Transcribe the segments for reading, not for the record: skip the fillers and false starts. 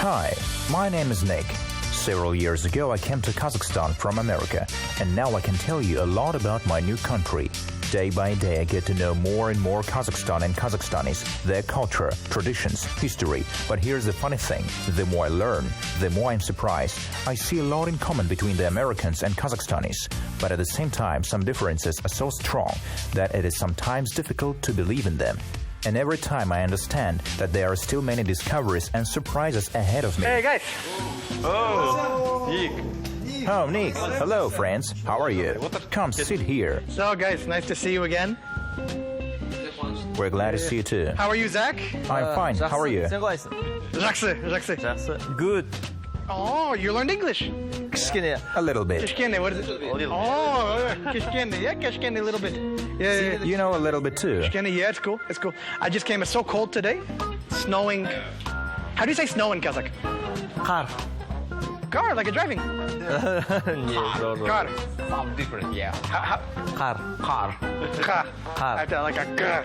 Hi, my name is Nick. Several years ago I came to Kazakhstan from America, and now I can tell you a lot about my new country. Day by day I get to know more and more Kazakhstan and Kazakhstanis, their culture, traditions, history. But here's the funny thing, the more I learn, the more I'm surprised. I see a lot in common between the Americans and Kazakhstanis, but at the same time some differences are so strong that it is sometimes difficult to believe in them. And every time I understand that there are still many discoveries and surprises ahead of me. Hey guys! Oh, Nick. Oh, Nick. Hello, friends. How are you? Come sit here. So guys, nice to see you again. We're glad to see you too. How are you, Zach? I'm fine. How are you? Жақсы. Good. Oh, you learned English. Кішкене. A little bit. Kishkene, what is it? Oh, Kishkene, yeah, Kishkene, a little bit. Yeah. You know a little bit too. Kishkene, yeah, it's cool. It's cool. I just came. It's so cold today. Snowing. How do you say snow in Kazakh? Қар. Car, like a driving. Car. Sound different, yeah. Car. Car. Car. Car. Like a car.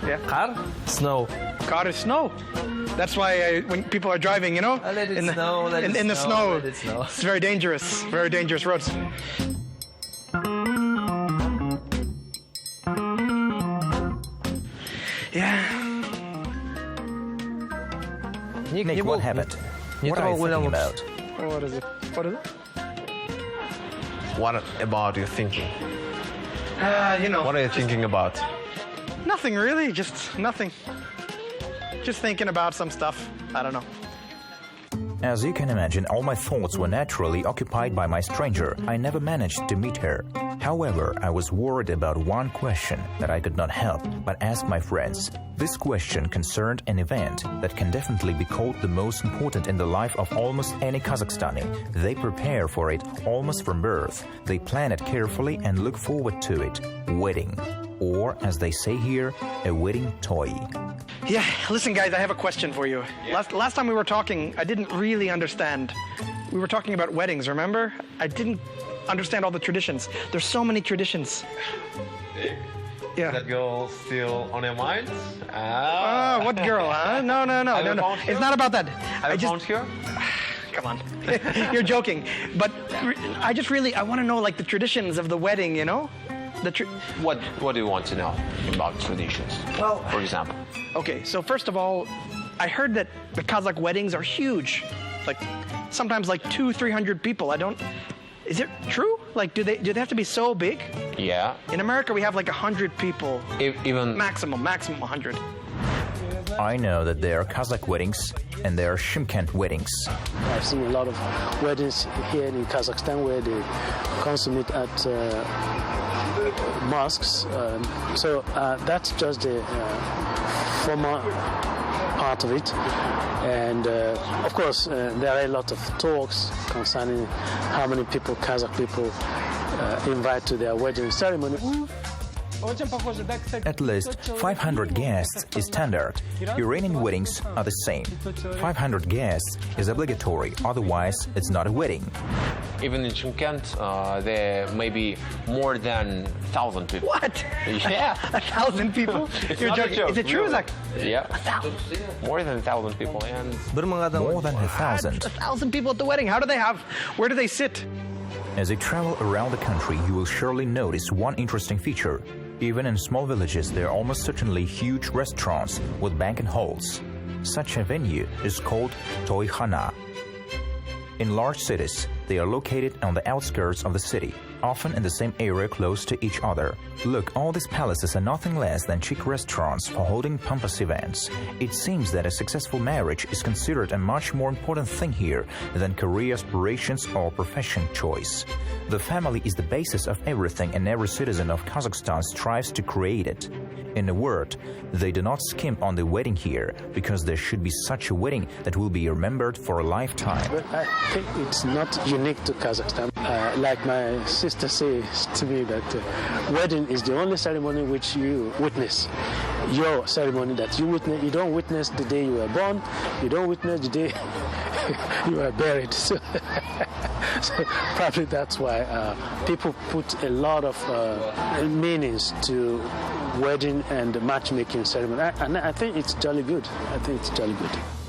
Yeah. Car. Snow. Car is snow. That's why when people are driving, you know, Let it in the snow, let it in the snow, snow, let it snow. It's very dangerous roads. Yeah. Nick, what happened? What are you thinking about? What is it? What is it? What about you thinking? You know. What are you thinking about? Nothing really, just nothing. Just thinking about some stuff. I don't know. As you can imagine, all my thoughts were naturally occupied by my stranger. I never managed to meet her. However, I was worried about one question that I could not help but ask my friends. This question concerned an event that can definitely be called the most important in the life of almost any Kazakhstani. They prepare for it almost from birth. They plan it carefully and look forward to it. Wedding. Or, as they say here, a wedding toy. Yeah, listen guys, I have a question for you. Last time we were talking, I didn't really understand. We were talking about weddings, remember? I didn't understand all the traditions. There's so many traditions. Yeah. That girl still on your mind? Oh, what girl, huh? No. It's not about that. I found her? Come on. You're joking. But I want to know like the traditions of the wedding, you know? What do you want to know about traditions? Well, for example. Okay, so first of all, I heard that the Kazakh weddings are huge. Like sometimes like 200-300 people. Is it true? Like do they have to be so big? Yeah. In America we have like 100 people. Even maximum 100. I know that there are Kazakh weddings and there are Shymkent weddings. I've seen a lot of weddings here in Kazakhstan where they consummate at mosques. So that's just the formal part of it. And of course, there are a lot of talks concerning how many people, Kazakh people, invite to their wedding ceremony. At least 500 guests is standard. Iranian weddings are the same. 500 guests is obligatory, otherwise it's not a wedding. Even in Shymkent, there may be more than 1,000 people. What? Yeah. 1,000 people? You're joking. Is it true, Zach? Yeah. 1,000. More than 1,000 people. And more than 1,000. 1,000 people at the wedding. Where do they sit? As you travel around the country, you will surely notice one interesting feature. Even in small villages, there are almost certainly huge restaurants with banquet halls. Such a venue is called toykhana. In large cities, they are located on the outskirts of the city, often in the same area close to each other. Look, all these palaces are nothing less than chic restaurants for holding pompous events. It seems that a successful marriage is considered a much more important thing here than career aspirations or profession choice. The family is the basis of everything, and every citizen of Kazakhstan strives to create it. In a word, they do not skimp on the wedding here, because there should be such a wedding that will be remembered for a lifetime. But I think it's not unique to Kazakhstan. Like my sister says to me that wedding is the only ceremony which you witness. Your ceremony that you witness, you don't witness the day you were born, you don't witness the day you were buried. So probably that's why people put a lot of meanings to wedding and matchmaking ceremony. And I think it's jolly good.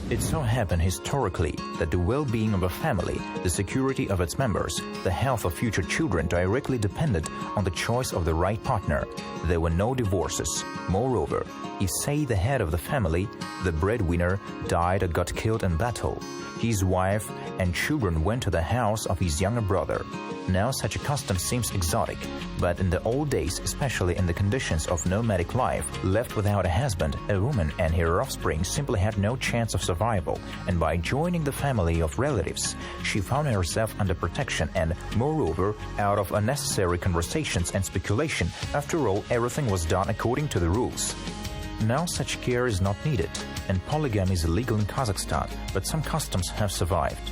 It so happened historically that the well-being of a family, the security of its members, the health of future children directly depended on the choice of the right partner. There were no divorces. Moreover, if, say, the head of the family, the breadwinner, died or got killed in battle, his wife and children went to the house of his younger brother. Now such a custom seems exotic, but in the old days, especially in the conditions of nomadic life, left without a husband, a woman and her offspring simply had no chance of survival, and by joining the family of relatives, she found herself under protection and, moreover, out of unnecessary conversations and speculation. After all, everything was done according to the rules. Now such care is not needed, and polygamy is illegal in Kazakhstan, but some customs have survived.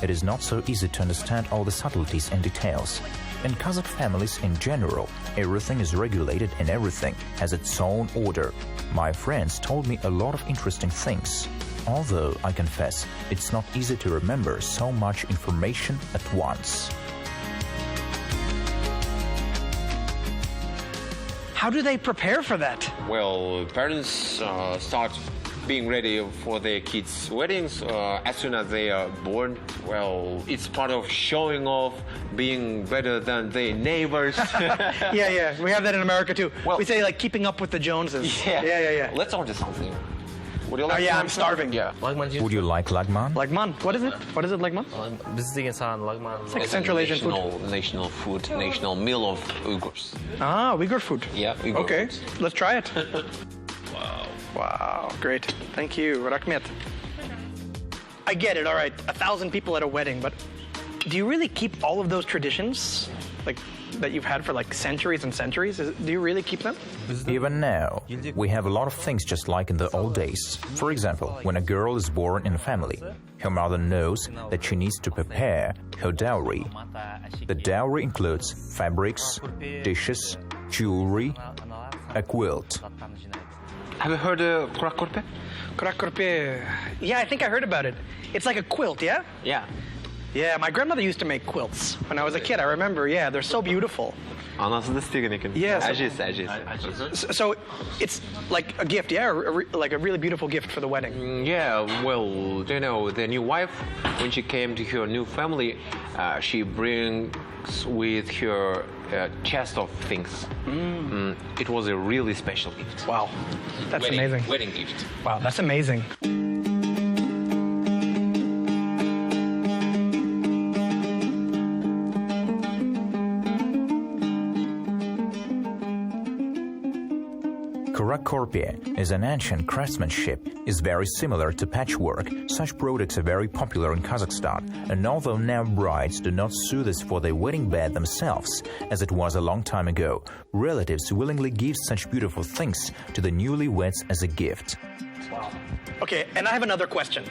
It is not so easy to understand all the subtleties and details. In Kazakh families in general, everything is regulated and everything has its own order. My friends told me a lot of interesting things. Although, I confess, it's not easy to remember so much information at once. How do they prepare for that? Well, parents start being ready for their kids' weddings as soon as they are born. Well, it's part of showing off, being better than their neighbors. Yeah. We have that in America too. Well, we say like keeping up with the Joneses. Yeah. Let's order something. Would you like I'm something? starving. Yeah. Would you like lagman? Lagman. What is it? What is it, lagman? It's like Central Asian food. National food, national meal of Uyghurs. Ah, Uyghur food. Yeah, Uyghur Okay, food. let's try it. Wow, great. Thank you, Rakhmet. I get it, all right, 1,000 people at a wedding, but do you really keep all of those traditions, like, that you've had for like centuries and centuries? Do you really keep them? Even now, we have a lot of things just like in the old days. For example, when a girl is born in a family, her mother knows that she needs to prepare her dowry. The dowry includes fabrics, dishes, jewelry, a quilt. Have you heard of kurak korpe? Kurak korpe. Yeah, I think I heard about it. It's like a quilt, yeah? Yeah. Yeah, my grandmother used to make quilts when I was a kid. I remember, yeah, they're so beautiful. Anası da istеген ekan. Yeah. Әжесі. So it's like a gift, yeah? Like a really beautiful gift for the wedding. Yeah, well, you know, the new wife, when she came to her new family, she brings with her chest of things. It was a really special gift. Wow, that's amazing. Wedding gift. Wow, that's amazing. Kurak korpe is an ancient craftsmanship, is very similar to patchwork. Such products are very popular in Kazakhstan, and although now brides do not sew this for their wedding bed themselves, as it was a long time ago, relatives willingly give such beautiful things to the newlyweds as a gift. Wow. Okay, and I have another question.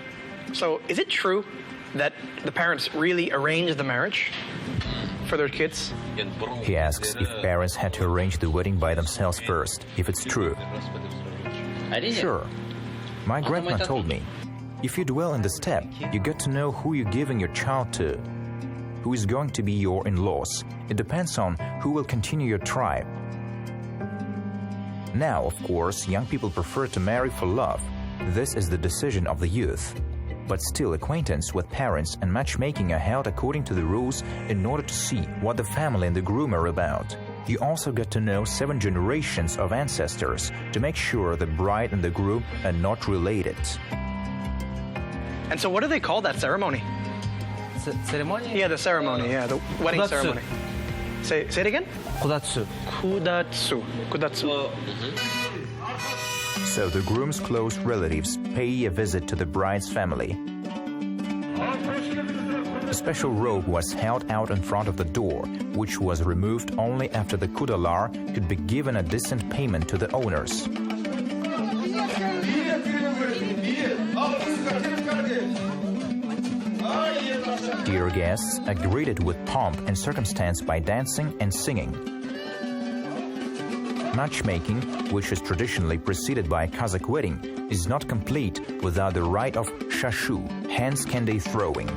So, is it true that the parents really arrange the marriage for their kids? He asks if parents had to arrange the wedding by themselves first, if it's true. Sure. My grandma told me, if you dwell in the steppe, you get to know who you're giving your child to, who is going to be your in-laws. It depends on who will continue your tribe. Now, of course, young people prefer to marry for love. This is the decision of the youth. But still, acquaintance with parents and matchmaking are held according to the rules in order to see what the family and the groom are about. You also get to know 7 generations of ancestors to make sure the bride and the groom are not related. And so what do they call that ceremony? Ceremony? Yeah, the ceremony, yeah, the wedding ceremony. Say it again? Kudatsu. Kudatsu. So the groom's close relatives pay a visit to the bride's family. A special robe was held out in front of the door, which was removed only after the kudalar could be given a decent payment to the owners. Dear guests are greeted with pomp and circumstance by dancing and singing. Matchmaking, which is traditionally preceded by a Kazakh wedding, is not complete without the rite of shashu, hands candy throwing.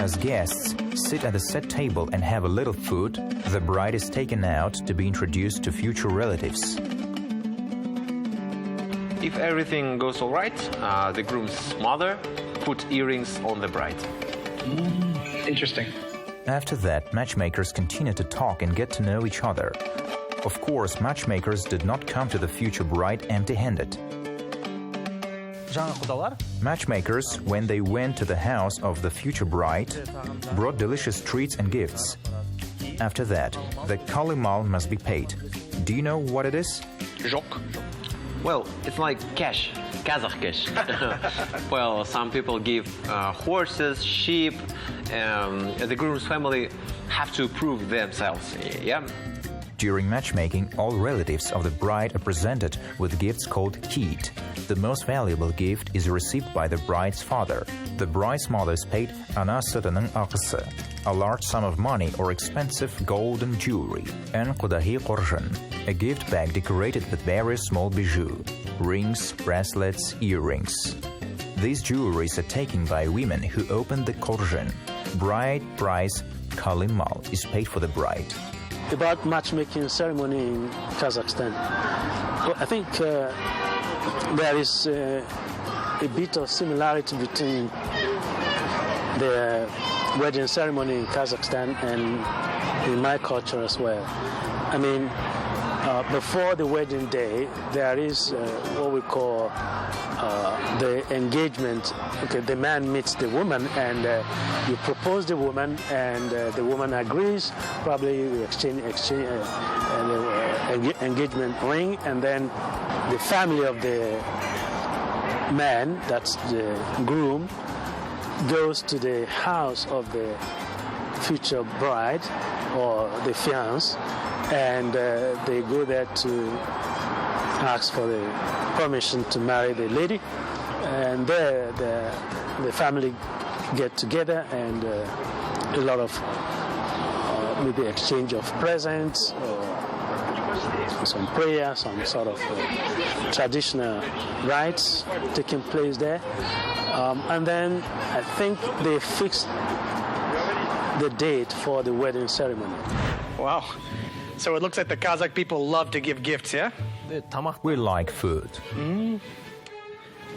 As guests sit at the set table and have a little food, the bride is taken out to be introduced to future relatives. If everything goes all right, the groom's mother put earrings on the bride. Interesting. After that, matchmakers continue to talk and get to know each other. Of course, matchmakers did not come to the future bride empty-handed. Matchmakers, when they went to the house of the future bride, brought delicious treats and gifts. After that, the kalimal must be paid. Do you know what it is? Жок. Well, it's like cash, Kazakh cash. Well, some people give horses, sheep. The groom's family have to prove themselves. Yeah. During matchmaking, all relatives of the bride are presented with gifts called keet. The most valuable gift is received by the bride's father. The bride's mother is paid anasıdının akısı, a large sum of money or expensive golden jewelry, and kudahi korjan, a gift bag decorated with various small bijoux, rings, bracelets, earrings. These jewelries are taken by women who open the korjan. Bride price kalimal is paid for the bride. About matchmaking ceremony in Kazakhstan, well, I think there is a bit of similarity between the wedding ceremony in Kazakhstan and in my culture as well. I mean, before the wedding day, there is what we call the engagement. Okay, the man meets the woman and you propose the woman, and the woman agrees. Probably you exchange engagement ring, and then the family of the man, that's the groom, goes to the house of the future bride or the fiancé, and they go there to ask for the permission to marry the lady, and there the family get together, and a lot of maybe exchange of presents, or some prayer, some sort of traditional rites taking place there, and then I think they fixed the date for the wedding ceremony. Wow. So it looks like the Kazakh people love to give gifts, yeah? We like food.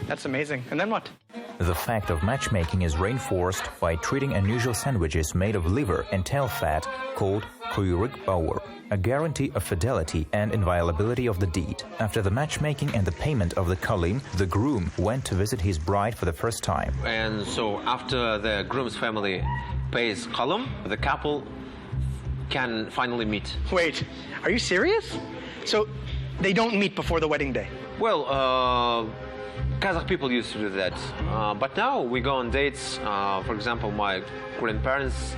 That's amazing. And then what? The fact of matchmaking is reinforced by treating unusual sandwiches made of liver and tail fat called kuyruk bauer, a guarantee of fidelity and inviolability of the deed. After the matchmaking and the payment of the kalim, the groom went to visit his bride for the first time. And so after the groom's family pays kalim, the couple can finally meet. Wait, are you serious? So they don't meet before the wedding day? Well, Kazakh people used to do that. But now we go on dates. For example, my grandparents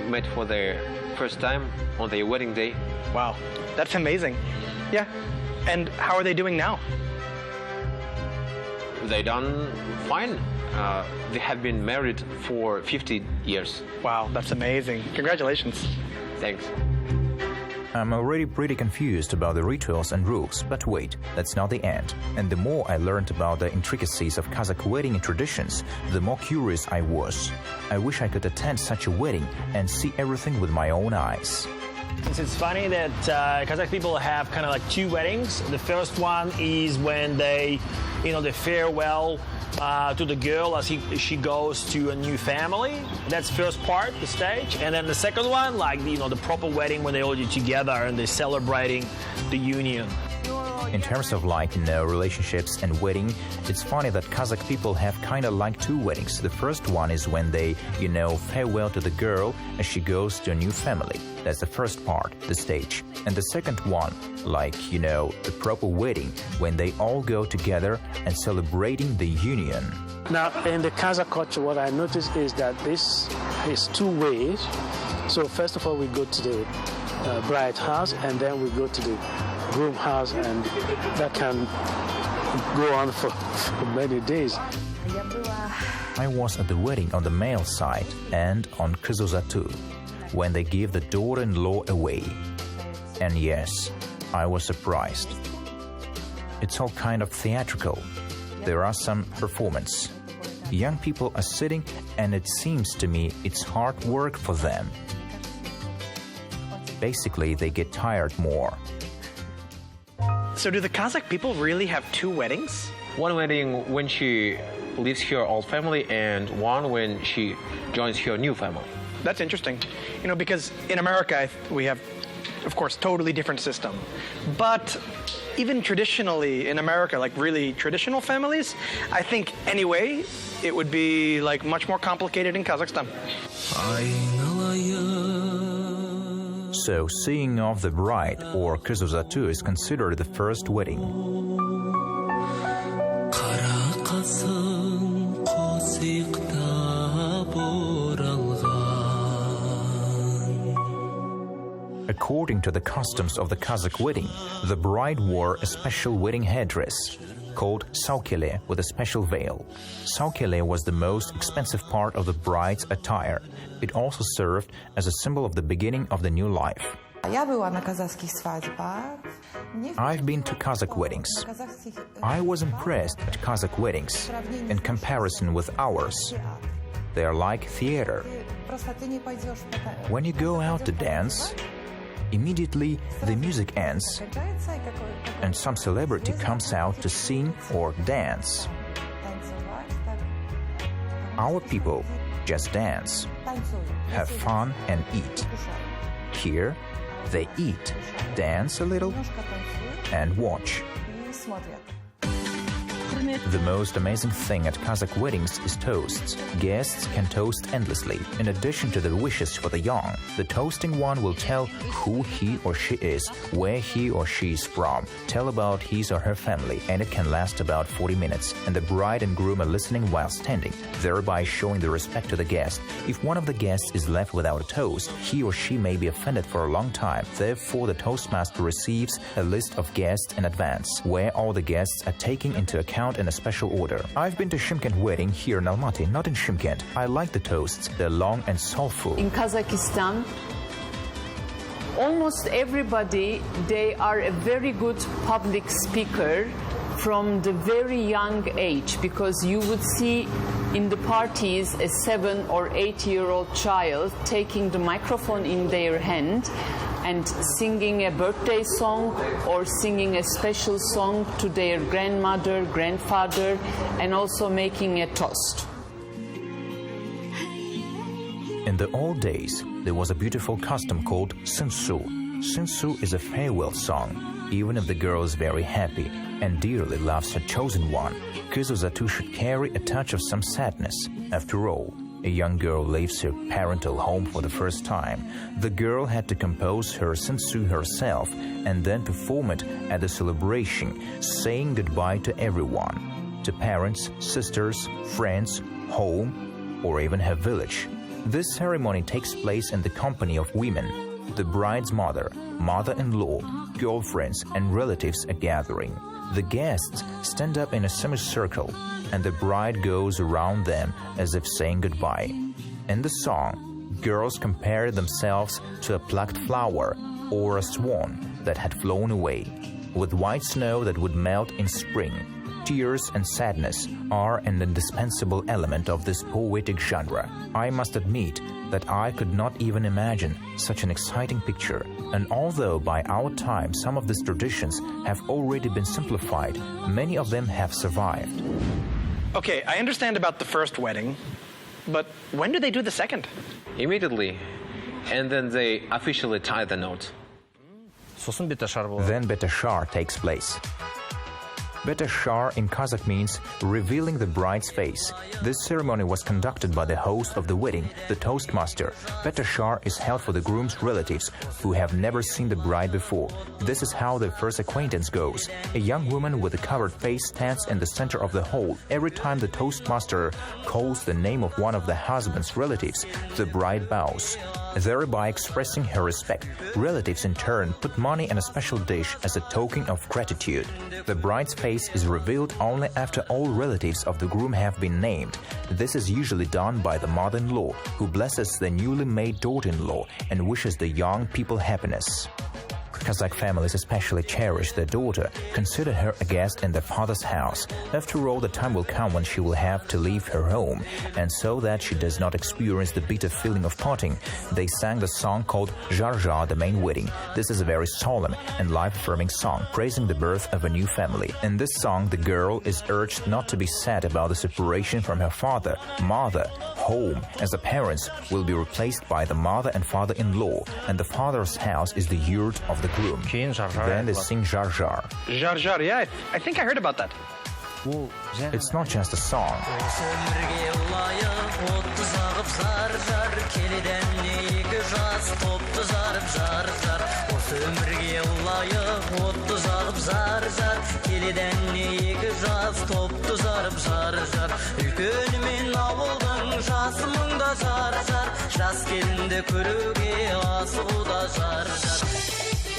met for their first time on their wedding day. Wow, that's amazing. Yeah, and how are they doing now? They done fine. They have been married for 50 years. Wow, that's amazing. Congratulations. Thanks. I'm already pretty confused about the rituals and rules, but wait, that's not the end. And the more I learned about the intricacies of Kazakh wedding traditions, the more curious I was. I wish I could attend such a wedding and see everything with my own eyes. It's funny that Kazakh people have kind of like two weddings. The first one is when they, they farewell to the girl as she goes to a new family. That's first part, the stage. And then the second one, like the proper wedding when they're all together and they're celebrating the union. In terms of relationships and wedding, it's funny that Kazakh people have kind of like two weddings. The first one is when they, farewell to the girl as she goes to a new family. That's the first part, the stage. And the second one, the proper wedding, when they all go together and celebrating the union. Now, in the Kazakh culture, what I noticed is that this is two ways. So first of all, we go to the bride's house, and then we go to the groom house, and that can go on for many days. I was at the wedding on the male side and on Kızılzatı, when they give the daughter-in-law away. And yes, I was surprised. It's all kind of theatrical. There are some performance. Young people are sitting, and it seems to me it's hard work for them. Basically, they get tired more. So do the Kazakh people really have two weddings? One wedding when she leaves her old family, and one when she joins her new family. That's interesting. You know, because in America, we have, of course, totally different system. But even traditionally in America, like really traditional families, I think anyway, it would be like much more complicated in Kazakhstan. So seeing off the bride, or kızılzatı, is considered the first wedding. According to the customs of the Kazakh wedding, the bride wore a special wedding headdress called saukele with a special veil. Saukele was the most expensive part of the bride's attire. It also served as a symbol of the beginning of the new life. I've been to Kazakh weddings. I was impressed at Kazakh weddings in comparison with ours. They are like theater. When you go out to dance, immediately the music ends and some celebrity comes out to sing or dance. Our people just dance, have fun and eat. Here, they eat, dance a little, and watch. The most amazing thing at Kazakh weddings is toasts. Guests can toast endlessly. In addition to the wishes for the young, the toasting one will tell who he or she is, where he or she is from, tell about his or her family, and it can last about 40 minutes. And the bride and groom are listening while standing, thereby showing the respect to the guest. If one of the guests is left without a toast, he or she may be offended for a long time. Therefore, the toastmaster receives a list of guests in advance, where all the guests are taken into account in a special order. I've been to Shymkent wedding here in Almaty, not in Shymkent. I like the toasts. They're long and soulful. In Kazakhstan, almost everybody, they are a very good public speaker from the very young age, because you would see in the parties a 7 or 8-year-old child taking the microphone in their hand and singing a birthday song or singing a special song to their grandmother, grandfather, and also making a toast. In the old days, there was a beautiful custom called sinsu. Sinsu is a farewell song. Even if the girl is very happy and dearly loves her chosen one, kızılzatı should carry a touch of some sadness. After all, a young girl leaves her parental home for the first time. The girl had to compose her sinsu herself and then perform it at the celebration, saying goodbye to everyone, to parents, sisters, friends, home, or even her village. This ceremony takes place in the company of women. The bride's mother, mother-in-law, girlfriends, and relatives are gathering. The guests stand up in a semicircle, and the bride goes around them as if saying goodbye. In the song, girls compare themselves to a plucked flower or a swan that had flown away, with white snow that would melt in spring. Tears and sadness are an indispensable element of this poetic genre. I must admit that I could not even imagine such an exciting picture, and although by our time some of these traditions have already been simplified, many of them have survived. Okay, I understand about the first wedding, but when do they do the second? Immediately, and then they officially tie the knot. Then betashar takes place. Betashar in Kazakh means revealing the bride's face. This ceremony was conducted by the host of the wedding, the toastmaster. Betashar is held for the groom's relatives who have never seen the bride before. This is how their first acquaintance goes. A young woman with a covered face stands in the center of the hall. Every time the toastmaster calls the name of one of the husband's relatives, the bride bows, thereby expressing her respect. Relatives in turn put money in a special dish as a token of gratitude. The bride's face is revealed only after all relatives of the groom have been named. This is usually done by the mother-in-law, who blesses the newly made daughter-in-law and wishes the young people happiness. Kazakh families especially cherish their daughter, consider her a guest in their father's house. After all, the time will come when she will have to leave her home, and so that she does not experience the bitter feeling of parting, they sang the song called Zhar, the main wedding. This is a very solemn and life-affirming song, praising the birth of a new family. In this song, the girl is urged not to be sad about the separation from her father, mother, home, as the parents will be replaced by the mother and father-in-law, and the father's house is the yurt of the groom. Then they sing Zhar. Zhar, yeah, I think I heard about that. It's not just a song.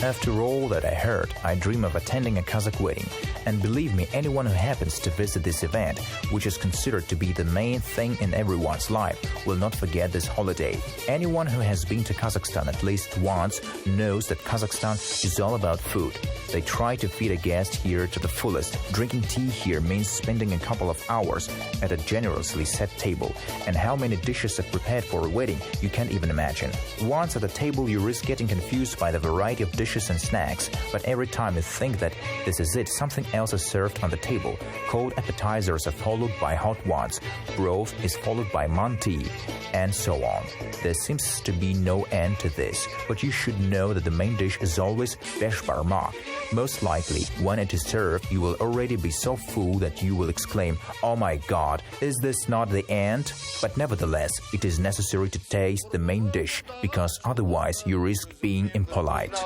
After all that I heard, I dream of attending a Kazakh wedding. And believe me, anyone who happens to visit this event, which is considered to be the main thing in everyone's life, will not forget this holiday. Anyone who has been to Kazakhstan at least once knows that Kazakhstan is all about food. They try to feed a guest here to the fullest. Drinking tea here means spending a couple of hours at a generously set table. And how many dishes are prepared for a wedding, you can't even imagine. Once at the table, you risk getting confused by the variety of dishes and snacks, but every time you think that this is it, something else is served on the table. Cold appetizers are followed by hot ones. Broth is followed by manti, and so on. There seems to be no end to this, but you should know that the main dish is always beshbarma. Most likely, when it is served, you will already be so full that you will exclaim, "Oh my God, is this not the end?" But nevertheless, it is necessary to taste the main dish, because otherwise you risk being impolite.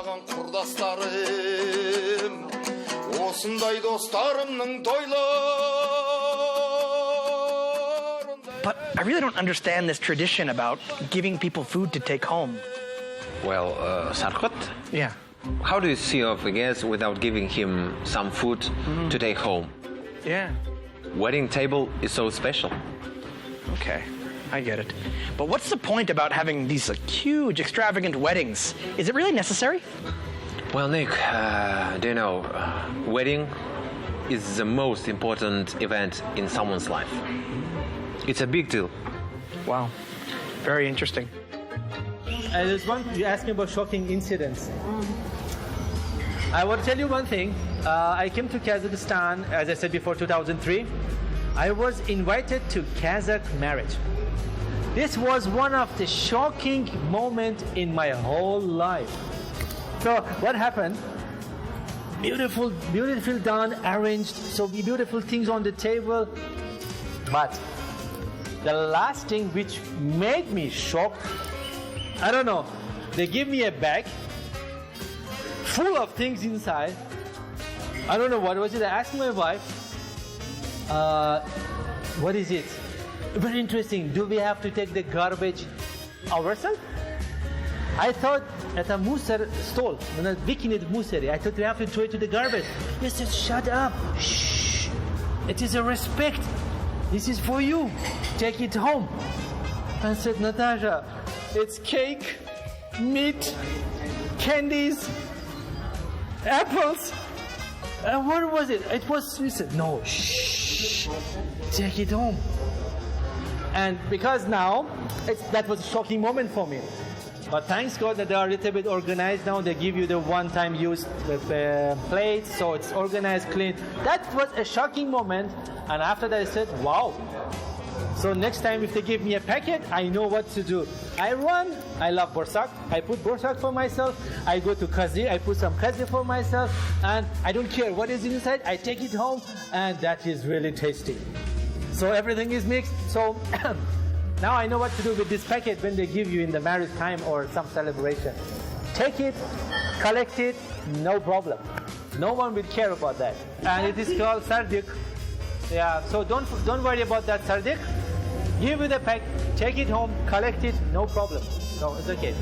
But I really don't understand this tradition about giving people food to take home. Well, Sarkot? Yeah. How do you see of a guest without giving him some food to take home? Yeah. Wedding table is so special. Okay, I get it. But what's the point about having these huge, extravagant weddings? Is it really necessary? Well, Nick, do you know, wedding is the most important event in someone's life. It's a big deal. Wow, very interesting. There's one, you asked me about shocking incidents. I want to tell you one thing. I came to Kazakhstan, as I said before, 2003. I was invited to Kazakh marriage. This was one of the shocking moments in my whole life. So what happened? Beautiful done, arranged, so beautiful things on the table. But the last thing which made me shocked, I don't know, they give me a bag full of things inside. I don't know what was it. I asked my wife, what is it? Very interesting. Do we have to take the garbage ourselves? I thought at a musar stall, when I was picking it musari, I thought we have to throw it to the garbage. He said, shut up. Shh. It is a respect. This is for you. Take it home. I said, Natasha, it's cake, meat, candies, apples. What was it? It was, she said, no, shh, take it home. And because now, that was a shocking moment for me. But thanks God that they are a little bit organized now. They give you the one-time use plates, so it's organized, clean. That was a shocking moment. And after that I said, wow. So next time if they give me a packet, I know what to do. I run, I love borsak, I put borsak for myself. I go to kazi, I put some kazi for myself. And I don't care what is inside, I take it home. And that is really tasty. So everything is mixed. So now I know what to do with this packet when they give you in the marriage time or some celebration. Take it, collect it, no problem. No one will care about that. And it is called sardic. Yeah, so don't worry about that sardic. Give it a pack, take it home, collect it, no problem. So it's okay.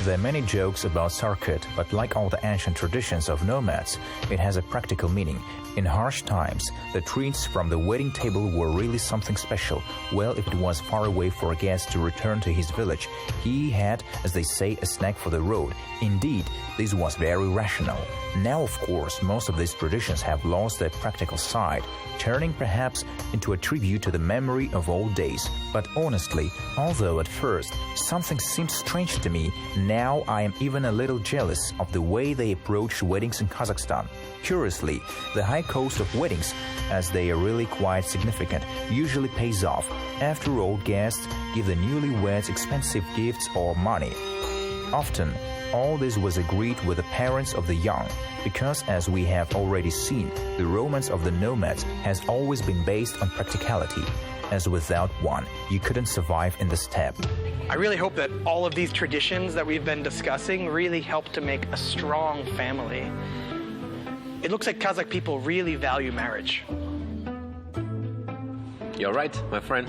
There are many jokes about sardic, but like all the ancient traditions of nomads, it has a practical meaning. In harsh times, the treats from the wedding table were really something special. Well, if it was far away for a guest to return to his village, he had, as they say, a snack for the road. Indeed, this was very rational. Now, of course, most of these traditions have lost their practical side, turning perhaps into a tribute to the memory of old days. But honestly, although at first something seemed strange to me, now I am even a little jealous of the way they approach weddings in Kazakhstan. Curiously, the high cost of weddings, as they are really quite significant, usually pays off after old guests give the newlyweds expensive gifts or money. Often, all this was agreed with the parents of the young, because as we have already seen, the romance of the nomads has always been based on practicality, as without one, you couldn't survive in the steppe. I really hope that all of these traditions that we've been discussing really help to make a strong family. It looks like Kazakh people really value marriage. You're right, my friend.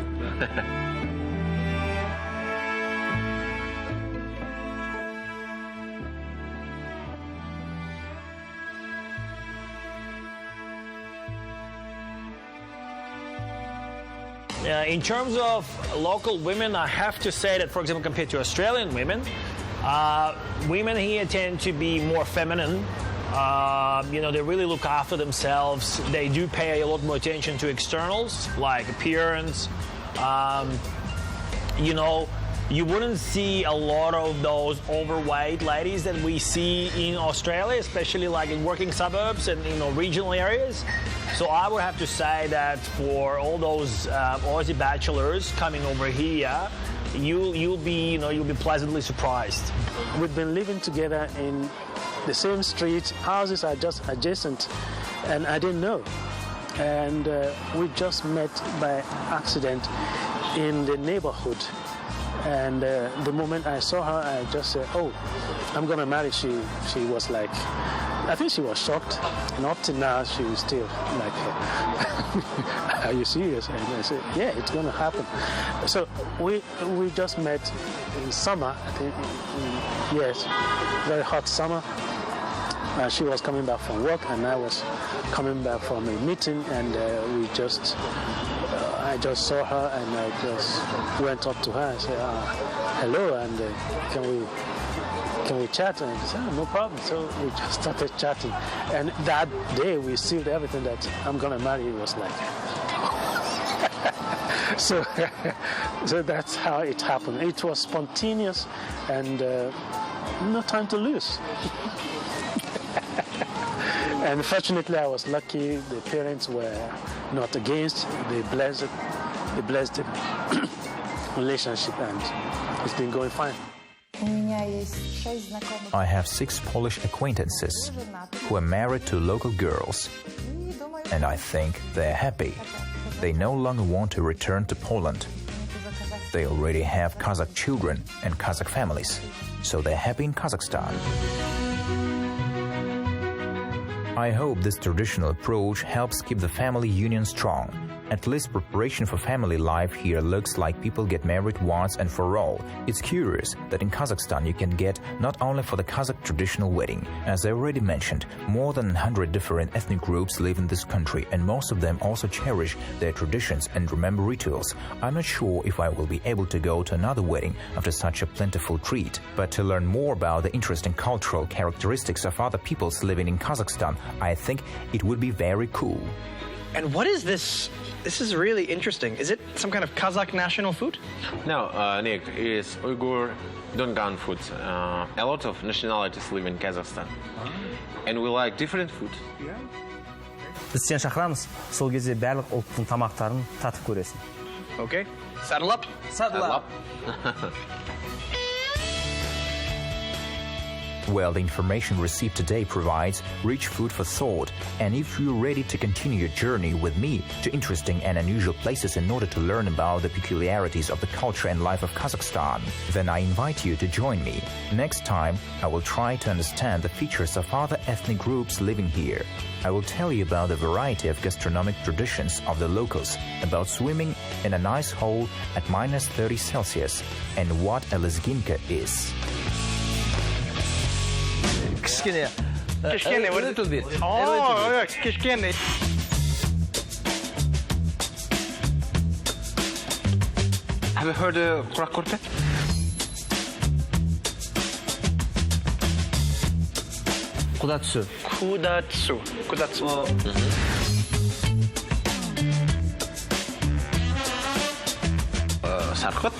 In terms of local women, I have to say that, for example, compared to Australian women, women here tend to be more feminine. They really look after themselves. They do pay a lot more attention to externals, like appearance. You wouldn't see a lot of those overweight ladies that we see in Australia, especially like in working suburbs and regional areas. So I would have to say that for all those Aussie bachelors coming over here, you'll be pleasantly surprised. We've been living together in the same street. Houses are just adjacent, and I didn't know. And we just met by accident in the neighborhood. And the moment I saw her, I just said, "Oh, I'm gonna marry." She was like, I think she was shocked, and up to now she was still like, "Are you serious?" And I said, "Yeah, it's gonna happen." So we just met in summer, I think. Yes, very hot summer. She was coming back from work, and I was coming back from a meeting, and I just saw her, and I just went up to her and said, "Hello, and can we chat?" And she said, "No problem." So we just started chatting, and that day we sealed everything that I'm gonna marry you. Was like, so that's how it happened. It was spontaneous, and no time to lose. And fortunately, I was lucky. The parents were not against. They blessed the relationship, and it's been going fine. I have 6 Polish acquaintances who are married to local girls, and I think they're happy. They no longer want to return to Poland. They already have Kazakh children and Kazakh families, so they're happy in Kazakhstan. I hope this traditional approach helps keep the family union strong. At least preparation for family life here looks like people get married once and for all. It's curious that in Kazakhstan you can get not only for the Kazakh traditional wedding. As I already mentioned, more than 100 different ethnic groups live in this country, and most of them also cherish their traditions and remember rituals. I'm not sure if I will be able to go to another wedding after such a plentiful treat, but to learn more about the interesting cultural characteristics of other peoples living in Kazakhstan, I think it would be very cool. And what is this? This is really interesting. Is it some kind of Kazakh national food? No, Nick, it's Uyghur Dongan food. A lot of nationalities live in Kazakhstan. And we like different food. Біз сен шақырамыз, сол кезде барлық ұлттың тамақтарын татып көресің. Okay, saddle up. Saddle up. Well, the information received today provides rich food for thought, and if you're ready to continue your journey with me to interesting and unusual places in order to learn about the peculiarities of the culture and life of Kazakhstan, then I invite you to join me. Next time, I will try to understand the features of other ethnic groups living here. I will tell you about the variety of gastronomic traditions of the locals, about swimming in an ice hole at -30 Celsius, and what a lezginka is. Кішкене. Кішкене, A little bit. Oh, кішкене. Have you heard of krakorka? Кудатсу. Кудатсу. Кудатсу. Sarkot?